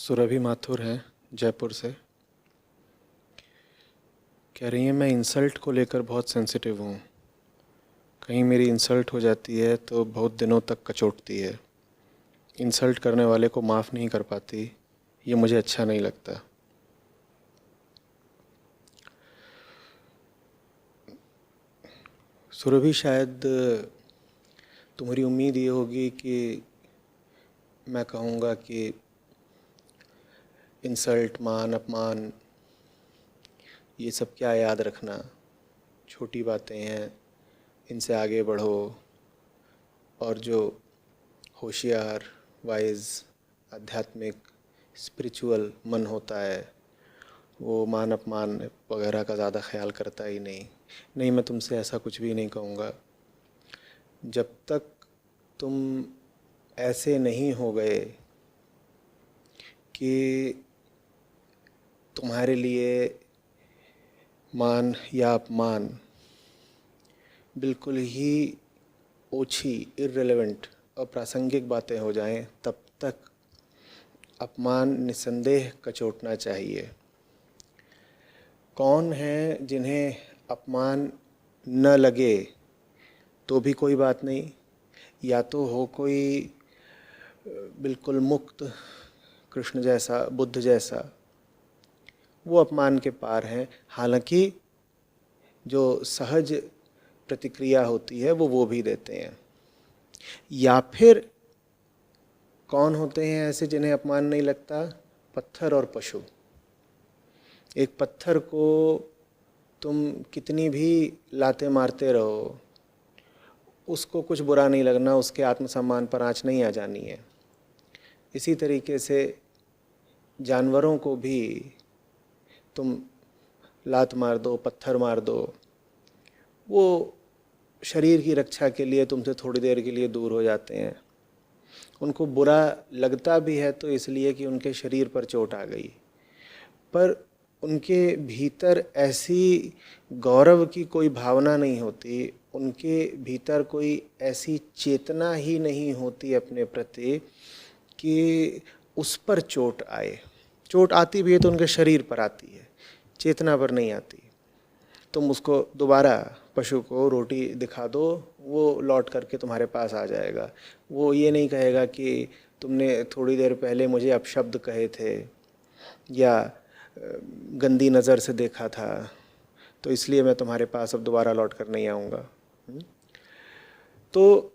सुरभि माथुर हैं जयपुर से। कह रही हैं मैं इंसल्ट को लेकर बहुत सेंसिटिव हूँ। कहीं मेरी इंसल्ट हो जाती है तो बहुत दिनों तक कचोटती है। इंसल्ट करने वाले को माफ़ नहीं कर पाती, ये मुझे अच्छा नहीं लगता। सुरभि, शायद तुम्हारी उम्मीद ये होगी कि मैं कहूँगा कि इंसल्ट, मान अपमान, ये सब क्या याद रखना, छोटी बातें हैं, इनसे आगे बढ़ो। और जो होशियार, वाइज, आध्यात्मिक, स्पिरिचुअल मन होता है वो मान अपमान वगैरह का ज़्यादा ख्याल करता ही नहीं। नहीं, मैं तुमसे ऐसा कुछ भी नहीं कहूँगा। जब तक तुम ऐसे नहीं हो गए कि तुम्हारे लिए मान या अपमान बिल्कुल ही ओछी, इर्रेलेवेंट, अप्रासंगिक बातें हो जाएं, तब तक अपमान निस्संदेह कचोटना चाहिए। कौन हैं जिन्हें अपमान न लगे तो भी कोई बात नहीं, या तो हो कोई बिल्कुल मुक्त, कृष्ण जैसा, बुद्ध जैसा, वो अपमान के पार हैं। हालांकि जो सहज प्रतिक्रिया होती है वो भी देते हैं। या फिर कौन होते हैं ऐसे जिन्हें अपमान नहीं लगता? पत्थर और पशु। एक पत्थर को तुम कितनी भी लाते मारते रहो, उसको कुछ बुरा नहीं लगना, उसके आत्मसम्मान पर आँच नहीं आ जानी है। इसी तरीके से जानवरों को भी तुम लात मार दो, पत्थर मार दो, वो शरीर की रक्षा के लिए तुमसे थोड़ी देर के लिए दूर हो जाते हैं। उनको बुरा लगता भी है तो इसलिए कि उनके शरीर पर चोट आ गई, पर उनके भीतर ऐसी गौरव की कोई भावना नहीं होती, उनके भीतर कोई ऐसी चेतना ही नहीं होती अपने प्रति कि उस पर चोट आए। चोट आती भी है तो उनके शरीर पर आती है, चेतना पर नहीं आती। तुम उसको दोबारा, पशु को रोटी दिखा दो, वो लौट करके तुम्हारे पास आ जाएगा। वो ये नहीं कहेगा कि तुमने थोड़ी देर पहले मुझे अपशब्द कहे थे या गंदी नज़र से देखा था, तो इसलिए मैं तुम्हारे पास अब दोबारा लौट कर नहीं आऊँगा। तो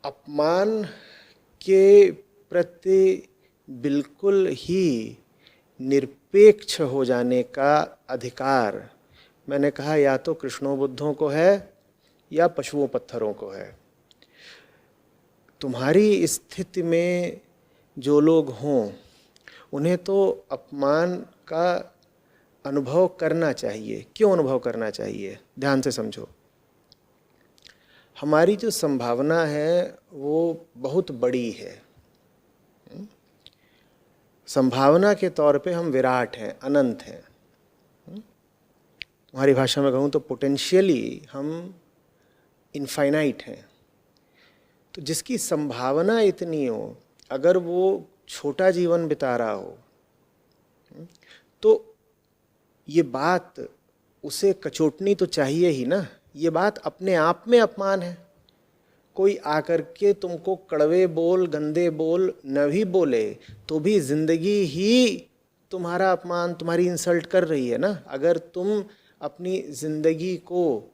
अपमान के प्रति बिल्कुल ही निरपेक्ष हो जाने का अधिकार, मैंने कहा, या तो कृष्णों बुद्धों को है या पशुओं पत्थरों को है। तुम्हारी स्थिति में जो लोग हों उन्हें तो अपमान का अनुभव करना चाहिए। क्यों अनुभव करना चाहिए? ध्यान से समझो। हमारी जो संभावना है वो बहुत बड़ी है। संभावना के तौर पे हम विराट हैं, अनंत हैं। तुम्हारी भाषा में कहूँ तो पोटेंशियली हम इनफाइनाइट हैं। तो जिसकी संभावना इतनी हो, अगर वो छोटा जीवन बिता रहा हो, तो ये बात उसे कचोटनी तो चाहिए ही ना। ये बात अपने आप में अपमान है। कोई आकर के तुमको कड़वे बोल, गंदे बोल न भी बोले तो भी जिंदगी ही तुम्हारा अपमान, तुम्हारी इंसल्ट कर रही है ना। अगर तुम अपनी जिंदगी को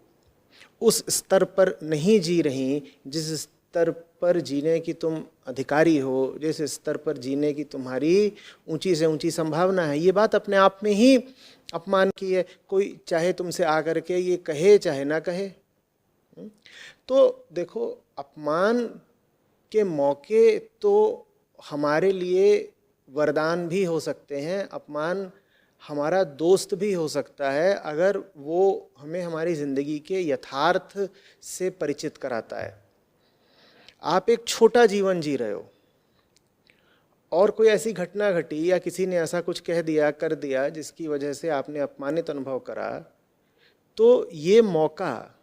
उस स्तर पर नहीं जी रही जिस स्तर पर जीने की तुम अधिकारी हो, जिस स्तर पर जीने की तुम्हारी ऊंची से ऊंची संभावना है, ये बात अपने आप में ही अपमान की है। कोई चाहे तुमसे आकर के ये कहे चाहे ना कहे। तो देखो, अपमान के मौके तो हमारे लिए वरदान भी हो सकते हैं। अपमान हमारा दोस्त भी हो सकता है अगर वो हमें हमारी ज़िंदगी के यथार्थ से परिचित कराता है। आप एक छोटा जीवन जी रहे हो और कोई ऐसी घटना घटी या किसी ने ऐसा कुछ कह दिया, कर दिया, जिसकी वजह से आपने अपमानित अनुभव करा, तो ये मौका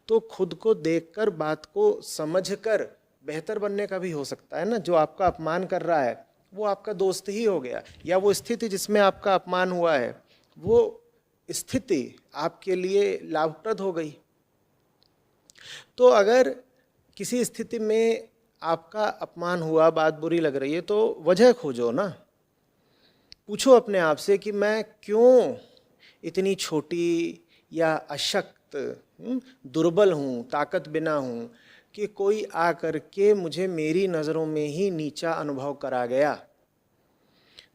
तो खुद को देखकर, बात को समझकर बेहतर बनने का भी हो सकता है ना। जो आपका अपमान कर रहा है वो आपका दोस्त ही हो गया, या वो स्थिति जिसमें आपका अपमान हुआ है वो स्थिति आपके लिए लाभप्रद हो गई। तो अगर किसी स्थिति में आपका अपमान हुआ, बात बुरी लग रही है, तो वजह खोजो ना। पूछो अपने आप से कि मैं क्यों इतनी छोटी या अशक्त, दुर्बल हूँ, ताकत बिना हूँ कि कोई आकर के मुझे मेरी नज़रों में ही नीचा अनुभव करा गया।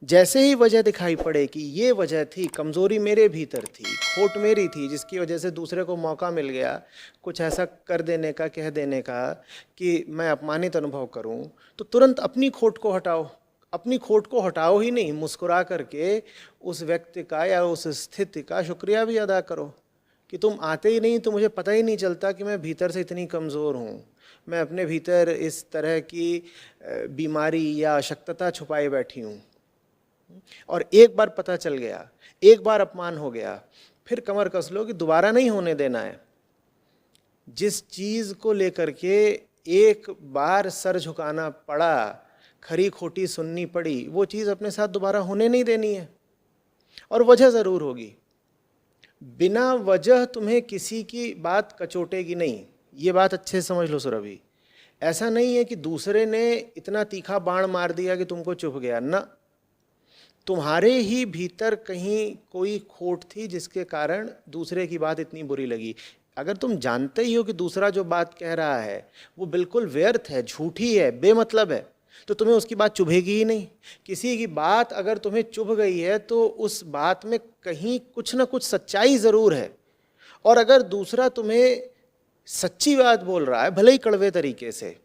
जैसे ही वजह दिखाई पड़े कि ये वजह थी, कमज़ोरी मेरे भीतर थी, खोट मेरी थी, जिसकी वजह से दूसरे को मौका मिल गया कुछ ऐसा कर देने का, कह देने का कि मैं अपमानित अनुभव करूं, तो तुरंत अपनी खोट को हटाओ। अपनी खोट को हटाओ ही नहीं, मुस्कुरा करके उस व्यक्ति का या उस स्थिति का शुक्रिया भी अदा करो कि तुम आते ही नहीं तो मुझे पता ही नहीं चलता कि मैं भीतर से इतनी कमज़ोर हूँ, मैं अपने भीतर इस तरह की बीमारी या अशक्तता छुपाए बैठी हूँ। और एक बार पता चल गया, एक बार अपमान हो गया, फिर कमर कस लो कि दोबारा नहीं होने देना है। जिस चीज़ को लेकर के एक बार सर झुकाना पड़ा, खरी खोटी सुननी पड़ी, वो चीज़ अपने साथ दोबारा होने नहीं देनी है। और वजह ज़रूर होगी, बिना वजह तुम्हें किसी की बात कचोटेगी नहीं। ये बात अच्छे से समझ लो सुरभि। ऐसा नहीं है कि दूसरे ने इतना तीखा बाण मार दिया कि तुमको चुभ गया ना, तुम्हारे ही भीतर कहीं कोई खोट थी जिसके कारण दूसरे की बात इतनी बुरी लगी। अगर तुम जानते ही हो कि दूसरा जो बात कह रहा है वो बिल्कुल व्यर्थ है, झूठी है, बेमतलब है, तो तुम्हें उसकी बात चुभेगी ही नहीं। किसी की बात अगर तुम्हें चुभ गई है तो उस बात में कहीं कुछ ना कुछ सच्चाई ज़रूर है। और अगर दूसरा तुम्हें सच्ची बात बोल रहा है, भले ही कड़वे तरीके से,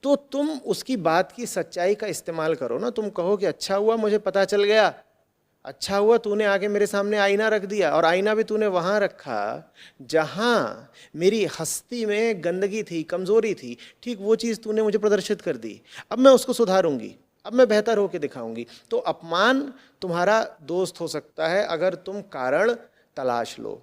तो तुम उसकी बात की सच्चाई का इस्तेमाल करो ना। तुम कहो कि अच्छा हुआ मुझे पता चल गया, अच्छा हुआ तूने आके मेरे सामने आईना रख दिया, और आईना भी तूने वहाँ रखा जहाँ मेरी हस्ती में गंदगी थी, कमज़ोरी थी, ठीक वो चीज़ तूने मुझे प्रदर्शित कर दी। अब मैं उसको सुधारूंगी, अब मैं बेहतर होकर दिखाऊंगी। तो अपमान तुम्हारा दोस्त हो सकता है अगर तुम कारण तलाश लो।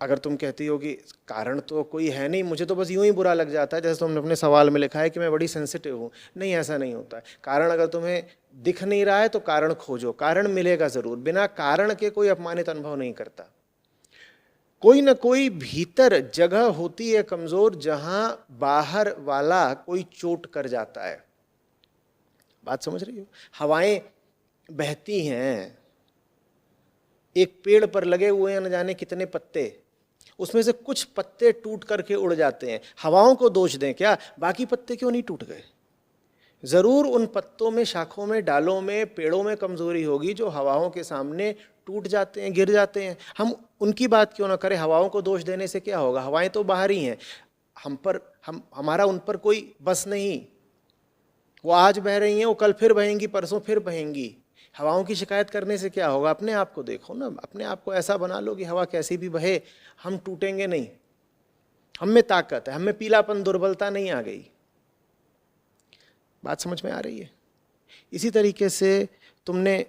अगर तुम कहती हो कि कारण तो कोई है नहीं, मुझे तो बस यूं ही बुरा लग जाता है, जैसे तुमने अपने सवाल में लिखा है कि मैं बड़ी सेंसिटिव हूँ, नहीं ऐसा नहीं होता है। कारण अगर तुम्हें दिख नहीं रहा है तो कारण खोजो, कारण मिलेगा ज़रूर। बिना कारण के कोई अपमानित अनुभव नहीं करता। कोई ना कोई भीतर जगह होती है कमज़ोर, जहाँ बाहर वाला कोई चोट कर जाता है। बात समझ रही हो? हवाएं बहती हैं, एक पेड़ पर लगे हुए हैं न जाने कितने पत्ते, उसमें से कुछ पत्ते टूट करके उड़ जाते हैं। हवाओं को दोष दें क्या? बाकी पत्ते क्यों नहीं टूट गए? ज़रूर उन पत्तों में, शाखों में, डालों में, पेड़ों में कमज़ोरी होगी जो हवाओं के सामने टूट जाते हैं, गिर जाते हैं। हम उनकी बात क्यों ना करें? हवाओं को दोष देने से क्या होगा? हवाएं तो बाहर ही हैं, हमारा उन पर कोई बस नहीं। वो आज बह रही हैं, वो कल फिर बहेंगी, परसों फिर बहेंगी। हवाओं की शिकायत करने से क्या होगा? अपने आप को देखो ना, अपने आप को ऐसा बना लो कि हवा कैसी भी बहे, हम टूटेंगे नहीं। हम में ताकत है, हम में पीलापन, दुर्बलता नहीं आ गई। बात समझ में आ रही है? इसी तरीके से तुमने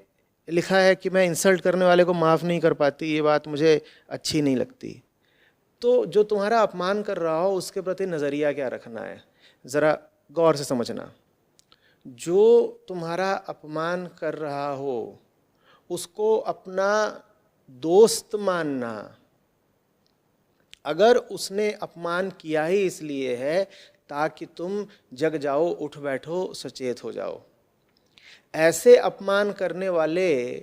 लिखा है कि मैं इंसल्ट करने वाले को माफ़ नहीं कर पाती, ये बात मुझे अच्छी नहीं लगती। तो जो तुम्हारा अपमान कर रहा हो उसके प्रति नज़रिया क्या रखना है, ज़रा गौर से समझना। जो तुम्हारा अपमान कर रहा हो उसको अपना दोस्त मानना। अगर उसने अपमान किया ही इसलिए है ताकि तुम जग जाओ, उठ बैठो, सचेत हो जाओ। ऐसे अपमान करने वाले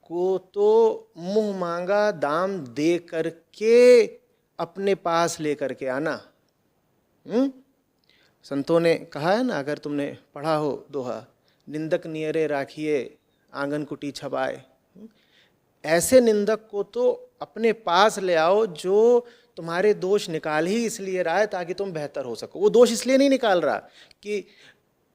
को तो मुंह मांगा दाम दे करके अपने पास लेकर के आना। संतों ने कहा है ना, अगर तुमने पढ़ा हो दोहा, निंदक नियरे राखिए आंगन कुटी छबाए। ऐसे निंदक को तो अपने पास ले आओ जो तुम्हारे दोष निकाल ही इसलिए रहा है ताकि तुम बेहतर हो सको। वो दोष इसलिए नहीं निकाल रहा कि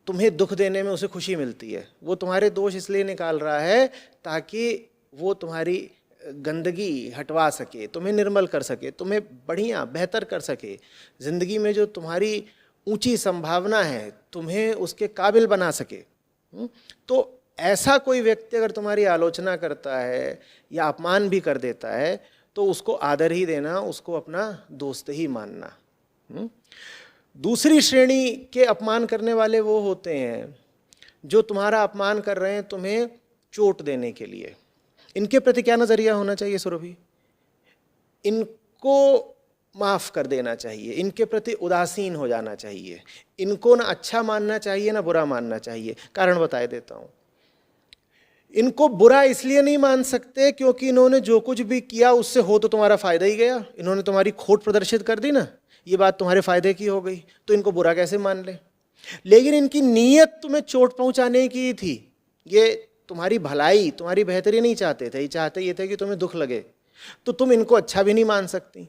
तुम्हें दुख देने में उसे खुशी मिलती है, वो तुम्हारे दोष इसलिए निकाल रहा है ताकि वो तुम्हारी गंदगी हटवा सके, तुम्हें निर्मल कर सके, तुम्हें बढ़िया बेहतर कर सके। ज़िंदगी में जो तुम्हारी ऊंची संभावना है तुम्हें उसके काबिल बना सके। तो ऐसा कोई व्यक्ति अगर तुम्हारी आलोचना करता है या अपमान भी कर देता है तो उसको आदर ही देना, उसको अपना दोस्त ही मानना। दूसरी श्रेणी के अपमान करने वाले वो होते हैं जो तुम्हारा अपमान कर रहे हैं तुम्हें चोट देने के लिए, इनके प्रति क्या नज़रिया होना चाहिए सुरभि? इनको माफ़ कर देना चाहिए, इनके प्रति उदासीन हो जाना चाहिए, इनको ना अच्छा मानना चाहिए ना बुरा मानना चाहिए। कारण बताए देता हूँ। इनको बुरा इसलिए नहीं मान सकते क्योंकि इन्होंने जो कुछ भी किया उससे हो तो तुम्हारा फ़ायदा ही गया। इन्होंने तुम्हारी खोट प्रदर्शित कर दी ना, ये बात तुम्हारे फ़ायदे की हो गई, तो इनको बुरा कैसे मान ले? लेकिन इनकी नीयत तुम्हें चोट पहुंचाने की थी, ये तुम्हारी भलाई तुम्हारी बेहतरी नहीं चाहते थे, ये चाहते ये थे कि तुम्हें दुख लगे, तो तुम इनको अच्छा भी नहीं मान सकती।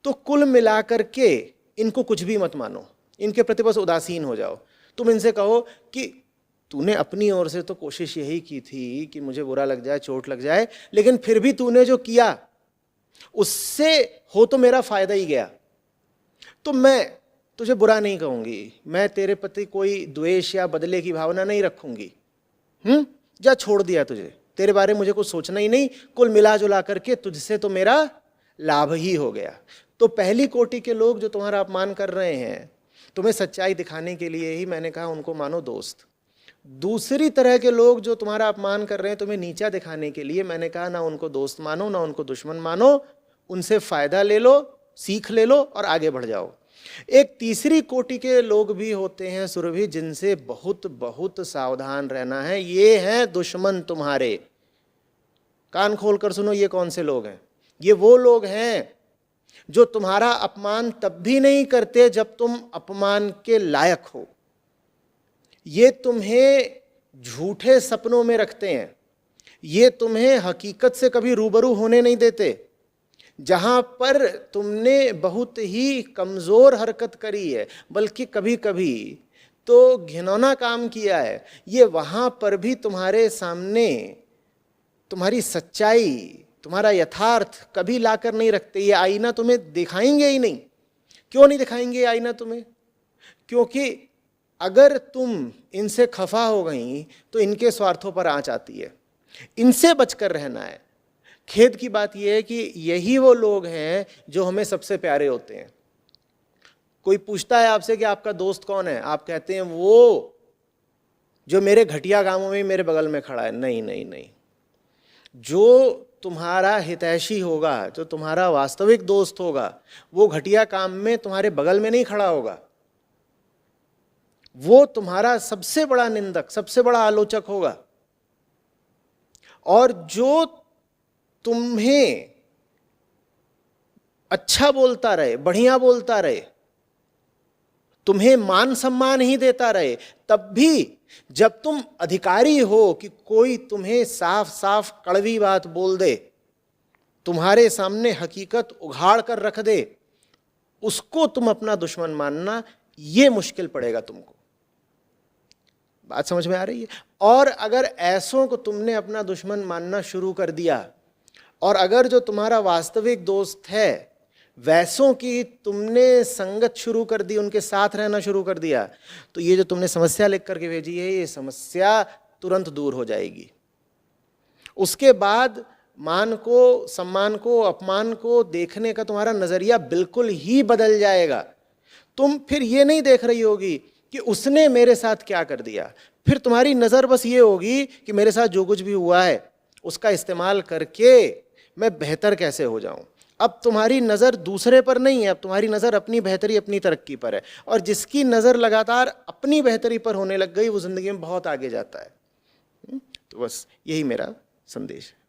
तो कुल मिलाकर के इनको कुछ भी मत मानो, इनके प्रति बस उदासीन हो जाओ। तुम इनसे कहो कि तूने अपनी ओर से तो कोशिश यही की थी कि मुझे बुरा लग जाए, चोट लग जाए, लेकिन फिर भी तूने जो किया उससे हो तो मेरा फायदा ही गया, तो मैं तुझे बुरा नहीं कहूंगी, मैं तेरे प्रति कोई द्वेष या बदले की भावना नहीं रखूंगी। जा, छोड़ दिया तुझे, तेरे बारे में मुझे कुछ सोचना ही नहीं, कुल मिला जुला करके तुझसे तो मेरा लाभ ही हो गया। तो पहली कोटि के लोग जो तुम्हारा अपमान कर रहे हैं, तुम्हें सच्चाई दिखाने के लिए ही मैंने कहा उनको मानो दोस्त। दूसरी तरह के लोग जो तुम्हारा अपमान कर रहे हैं तुम्हें नीचा दिखाने के लिए, मैंने कहा ना उनको दोस्त मानो ना उनको दुश्मन मानो, उनसे फायदा ले लो, सीख ले लो और आगे बढ़ जाओ। एक तीसरी कोटि के लोग भी होते हैं सुरभि, जिनसे बहुत बहुत सावधान रहना है। ये हैं दुश्मन तुम्हारे। कान खोल कर सुनो, ये कौन से लोग हैं? ये वो लोग हैं जो तुम्हारा अपमान तब भी नहीं करते जब तुम अपमान के लायक हो। ये तुम्हें झूठे सपनों में रखते हैं, ये तुम्हें हकीकत से कभी रूबरू होने नहीं देते। जहाँ पर तुमने बहुत ही कमज़ोर हरकत करी है, बल्कि कभी कभी तो घिनौना काम किया है, ये वहाँ पर भी तुम्हारे सामने तुम्हारी सच्चाई, तुम्हारा यथार्थ कभी लाकर नहीं रखते। ये आईना तुम्हें दिखाएंगे ही नहीं। क्यों नहीं दिखाएंगे ये आईना तुम्हें? क्योंकि अगर तुम इनसे खफा हो गई तो इनके स्वार्थों पर आंच आती है। इनसे बचकर रहना है। खेद की बात यह है कि यही वो लोग हैं जो हमें सबसे प्यारे होते हैं। कोई पूछता है आपसे कि आपका दोस्त कौन है, आप कहते हैं वो जो मेरे घटिया कामों में मेरे बगल में खड़ा है। नहीं नहीं नहीं, जो तुम्हारा हितैषी होगा, जो तुम्हारा वास्तविक दोस्त होगा, वो घटिया काम में तुम्हारे बगल में नहीं खड़ा होगा, वो तुम्हारा सबसे बड़ा निंदक, सबसे बड़ा आलोचक होगा। और जो तुम्हें अच्छा बोलता रहे, बढ़िया बोलता रहे, तुम्हें मान सम्मान ही देता रहे, तब भी जब तुम अधिकारी हो कि कोई तुम्हें साफ साफ कड़वी बात बोल दे, तुम्हारे सामने हकीकत उघाड़ कर रख दे, उसको तुम अपना दुश्मन मानना, ये मुश्किल पड़ेगा तुमको। बात समझ में आ रही है? और अगर ऐसों को तुमने अपना दुश्मन मानना शुरू कर दिया, और अगर जो तुम्हारा वास्तविक दोस्त है वैसों की तुमने संगत शुरू कर दी, उनके साथ रहना शुरू कर दिया, तो ये जो तुमने समस्या लिख करके भेजी है, ये समस्या तुरंत दूर हो जाएगी। उसके बाद मान को, सम्मान को, अपमान को देखने का तुम्हारा नजरिया बिल्कुल ही बदल जाएगा। तुम फिर ये नहीं देख रही होगी कि उसने मेरे साथ क्या कर दिया, फिर तुम्हारी नज़र बस ये होगी कि मेरे साथ जो कुछ भी हुआ है उसका इस्तेमाल करके मैं बेहतर कैसे हो जाऊं। अब तुम्हारी नज़र दूसरे पर नहीं है, अब तुम्हारी नज़र अपनी बेहतरी, अपनी तरक्की पर है। और जिसकी नज़र लगातार अपनी बेहतरी पर होने लग गई, वो ज़िंदगी में बहुत आगे जाता है। तो बस यही मेरा संदेश है।